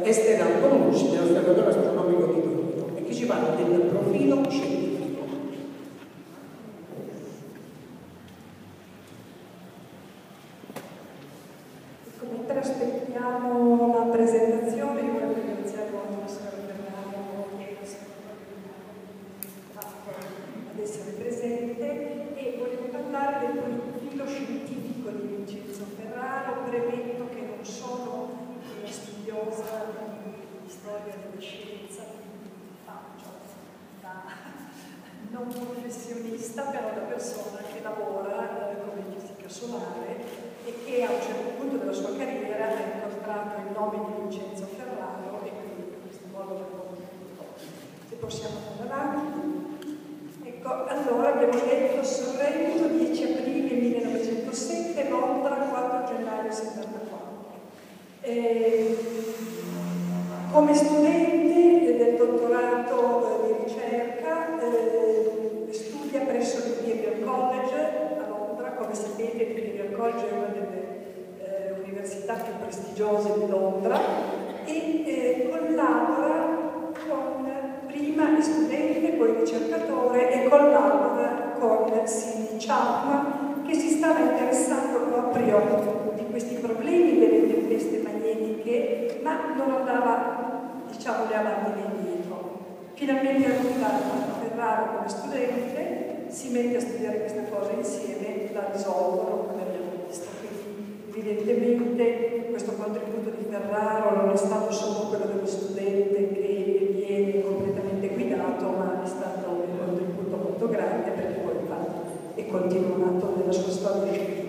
Estera Bonucci, dell'Osservatorio Astronomico di Torino, e che ci parla del profilo scientifico. Mentre aspettiamo la presentazione, io voglio ringraziare molto il professor Bernardo e il fatto ad essere presente, e volevo parlare del profilo scientifico di Vincenzo Ferraro. Premetto che non sono una studiosa di storia della scienza, faccio da non professionista, però da persona che lavora come fisica solare e che a un certo punto della sua carriera ha incontrato il nome di Vincenzo Ferraro, e quindi in questo modo l'ho conosciuto. Se possiamo andare avanti. Ecco, allora abbiamo detto Sorrento 10 aprile 1907, Londra 4 gennaio 74. Come studente del dottorato di ricerca studia presso l'Imperial College a Londra. Come sapete, l'Imperial College è una delle università più prestigiose di Londra, e collabora prima è studente, poi ricercatore, e collabora con Sidney Chapman, che si stava interessando proprio di questi problemi delle tempeste magnetiche, ma non andava, diciamo, né avanti né indietro. Finalmente arriva Ferraro come studente, si mette a studiare questa cosa insieme, la risolvono, come abbiamo visto. Quindi evidentemente questo contributo di Ferraro non è stato solo quello dello studente che viene completamente guidato, ma è stato un contributo molto grande, perché poi infatti è continuato nella sua storia scientifica.